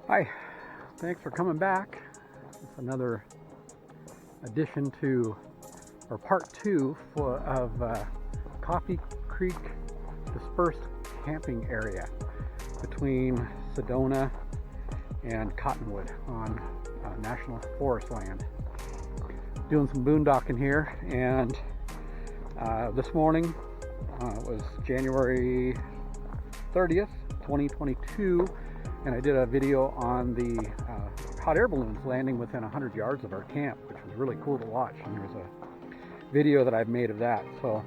Hi, thanks for coming back. It's another addition to, or part two of Coffee Creek dispersed camping area between Sedona and Cottenwood on national forest land. Doing some boondocking here, and this morning was January 30th, 2022, and I did a video on the hot air balloons landing within 100 yards of our camp, which was really cool to watch. And there's a video that I've made of that, so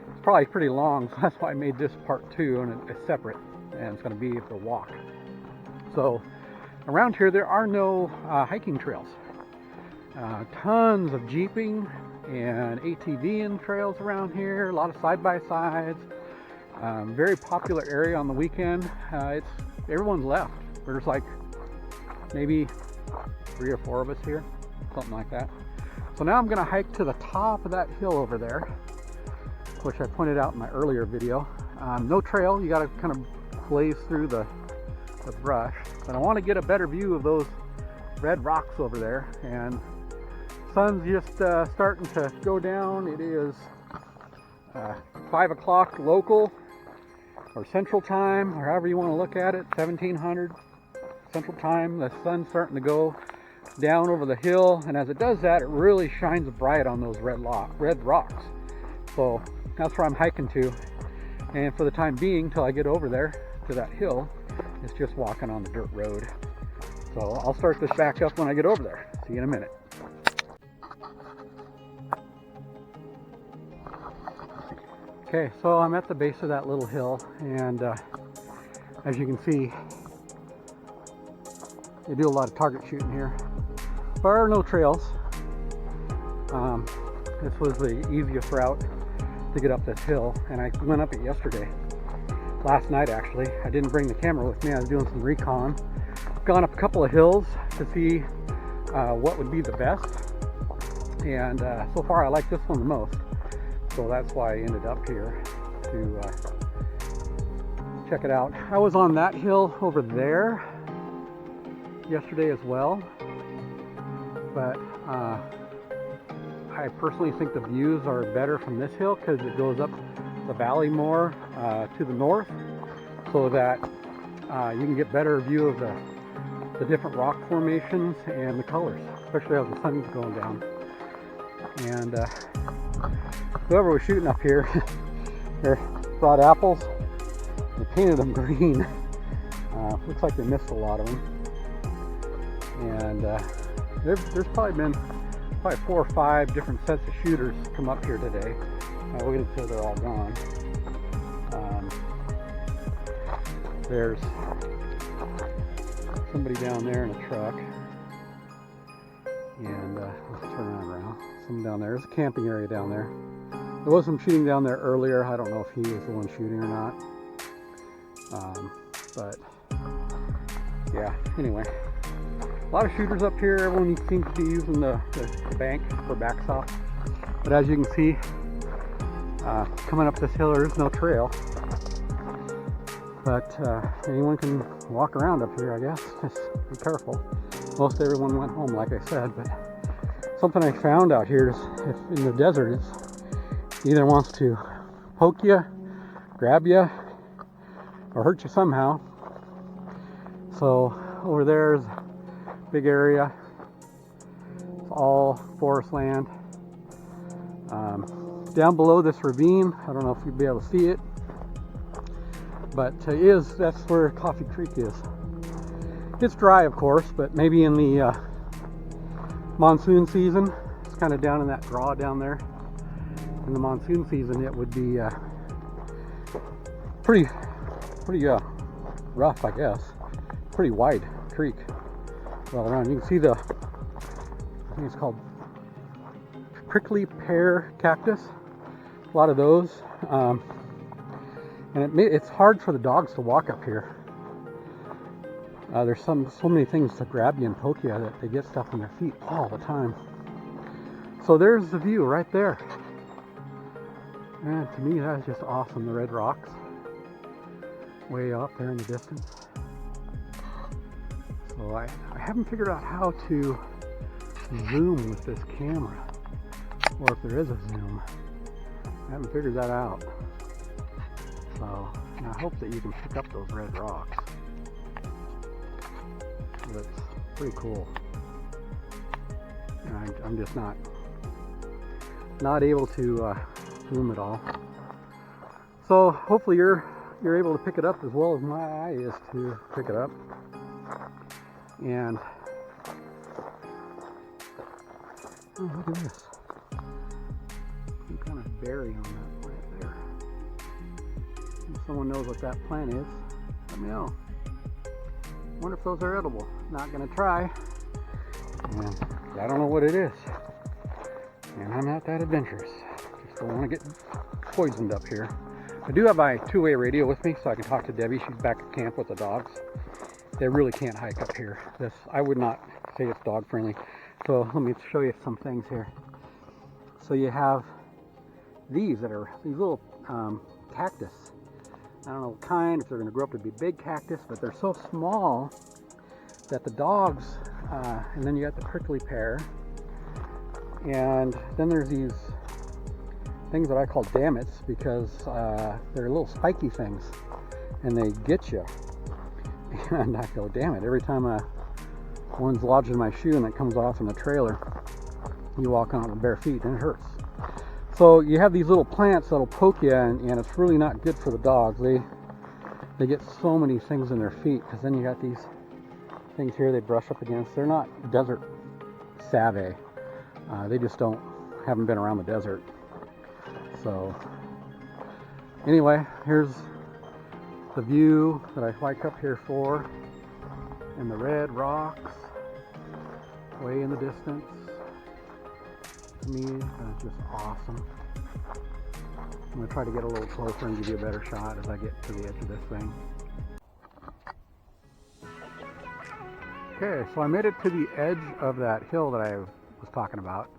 it's probably pretty long, so that's why I made this part two, and it's separate, and it's going to be the walk. So around here there are no hiking trails. Tons of jeeping and ATVing trails around here, a lot of side-by-sides. Very popular area on the weekend. Everyone's left. There's like maybe 3 or 4 of us here, something like that. So now I'm going to hike to the top of that hill over there, which I pointed out in my earlier video. No trail, you got to kind of blaze through the brush, but I want to get a better view of those red rocks over there. And sun's just starting to go down. It is 5 o'clock local or central time, or however you want to look at it, 1700 central time. The sun's starting to go down over the hill, and as it does that, it really shines bright on those red rocks. So that's where I'm hiking to, and for the time being, till I get over there to that hill, it's just walking on the dirt road. So I'll start this back up when I get over there. See you in a minute. Okay, so I'm at the base of that little hill, and as you can see, they do a lot of target shooting here. There are no trails. This was the easiest route to get up this hill, and I went up it yesterday. Last night, actually. I didn't bring the camera with me. I was doing some recon. Gone up a couple of hills to see what would be the best, and so far I like this one the most. So that's why I ended up here to check it out. I was on that hill over there yesterday as well, but I personally think the views are better from this hill because it goes up the valley more to the north, so that you can get better view of the different rock formations and the colors, especially as the sun's going down. And whoever was shooting up here, they brought apples. They painted them green. Looks like they missed a lot of them. And there's probably been 4 or 5 different sets of shooters come up here today. I'll wait until they're all gone. There's somebody down there in a truck. And let's turn around. Someone down there. There's a camping area down there. There was some shooting down there earlier. I don't know if he was the one shooting or not. But yeah, anyway. A lot of shooters up here. Everyone seems to be using the bank for backstop. But as you can see, coming up this hill, there is no trail. But anyone can walk around up here, I guess. Just be careful. Most everyone went home, like I said. But something I found out here is, if in the desert, it either wants to poke you, grab you, or hurt you somehow. So over there is a big area. It's all forest land. Down below this ravine, I don't know if you'll be able to see it, but that's where Coffee Creek is. It's dry, of course, but maybe in the monsoon season, it's kind of down in that draw down there. In the monsoon season, it would be pretty rough, I guess. Pretty wide creek all around. You can see I think it's called prickly pear cactus. A lot of those, and it's hard for the dogs to walk up here. There's so many things to grab you and poke you that they get stuff in their feet all the time. So there's the view right there. And to me, that's just awesome. The red rocks way up there in the distance. So I haven't figured out how to zoom with this camera, or if there is a zoom. I haven't figured that out. So I hope that you can pick up those red rocks. That's pretty cool. And I'm just not able to zoom it all. So hopefully you're able to pick it up as well as my eye is to pick it up. And oh, look at this. Some kind of berry on that plant there. If someone knows what that plant is, let me know. Wonder if those are edible. Not gonna try. And I don't know what it is. And I'm not that adventurous. Just don't want to get poisoned up here. I do have my two-way radio with me, so I can talk to Debbie. She's back at camp with the dogs. They really can't hike up here. I would not say it's dog friendly. So let me show you some things here. So you have these little cactus. I don't know what kind, if they're going to grow up to be big cactus, but they're so small that the dogs, and then you got the prickly pear, and then there's these things that I call dammits because they're little spiky things and they get you. And I go, damn it, every time one's lodged in my shoe and it comes off in the trailer, you walk on it with bare feet and it hurts. So you have these little plants that'll poke you, and it's really not good for the dogs. They get so many things in their feet, because then you got these things here they brush up against. They're not desert savvy. They just haven't been around the desert. So anyway, here's the view that I hike up here for, and the red rocks way in the distance. To me, that's just awesome. I'm going to try to get a little closer and give you a better shot as I get to the edge of this thing. Okay, so I made it to the edge of that hill that I was talking about.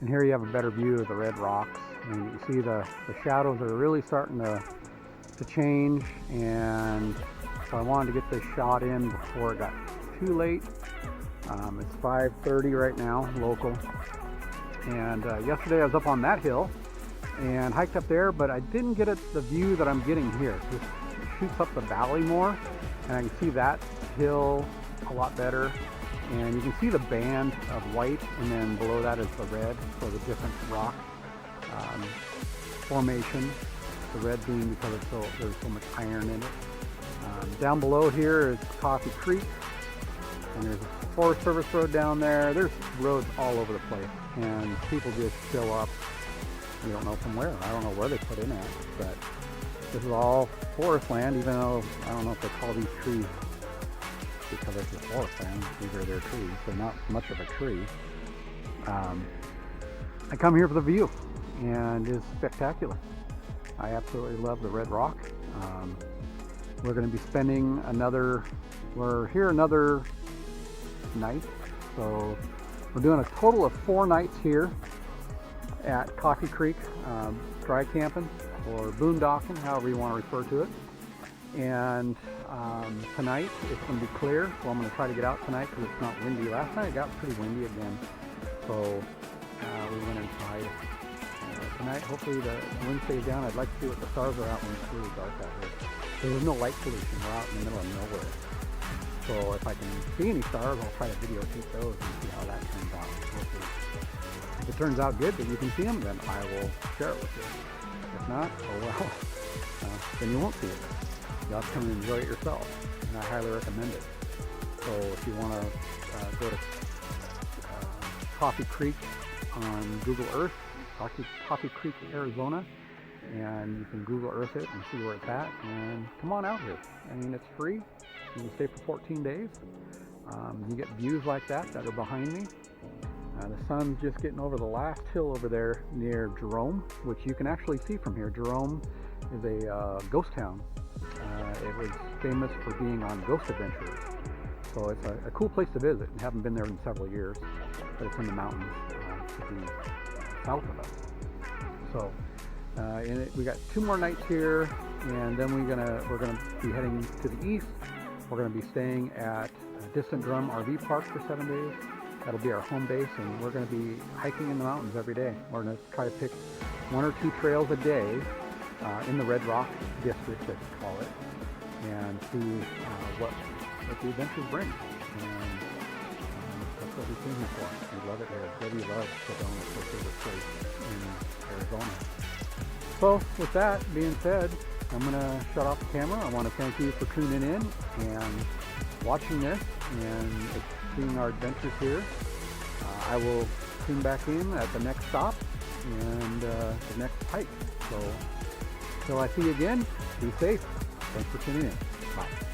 And here you have a better view of the red rocks. And you can see the shadows are really starting to change. And so I wanted to get this shot in before it got too late. It's 5:30 right now, local. And yesterday I was up on that hill and hiked up there, but I didn't get the view that I'm getting here. It shoots up the valley more, and I can see that hill a lot better. And you can see the band of white, and then below that is the red, so the different rock formation. The red being because there's so much iron in it. Down below here is Coffee Creek, and there's a Forest Service road down there. There's roads all over the place, and people just show up. You don't know from where. I don't know where they put in at, but this is all forest land, even though I don't know if they call these trees because it's a forest land. These are their trees. They're not much of a tree. I come here for the view, and it's spectacular. I absolutely love the red rock. We're going to be spending we're here another night, so we're doing a total of 4 nights here at Coffee Creek, dry camping or boondocking, however you want to refer to it. And tonight it's going to be clear, so I'm going to try to get out tonight because it's not windy. Last night it got pretty windy again, so we went inside. Tonight hopefully the wind stays down. I'd like to see what the stars are out when it's really dark out here. There's no light pollution. We're out in the middle of nowhere. So if I can see any stars, I'll try to videotape those and see how that turns out. Hopefully. If it turns out good that you can see them, then I will share it with you. If not, oh well, then you won't see it. You'll have to come and enjoy it yourself, and I highly recommend it. So if you want to go to Coffee Creek on Google Earth, Coffee Creek, Arizona, and you can Google Earth it and see where it's at, and come on out here. I mean, it's free. You can stay for 14 days. You get views like that are behind me. The sun's just getting over the last hill over there near Jerome, which you can actually see from here. Jerome is a ghost town. It was famous for being on Ghost Adventures. So it's a cool place to visit. I haven't been there in several years, but it's in the mountains to the south of us. So we got 2 more nights here, and then we're gonna be heading to the east. We're gonna be staying at Distant Drum RV Park for 7 days. That'll be our home base, and we're going to be hiking in the mountains every day. We're going to try to pick 1 or 2 trails a day in the Red Rock District, as we call it, and see what the adventures bring. And that's what we came here for. We love it here. Really love Sedona. It's our favorite place in Arizona. So with that being said, I'm going to shut off the camera. I want to thank you for tuning in and watching this and seeing our adventures here. I will tune back in at the next stop and the next hike. So until I see you again, be safe. Thanks for tuning in. Bye.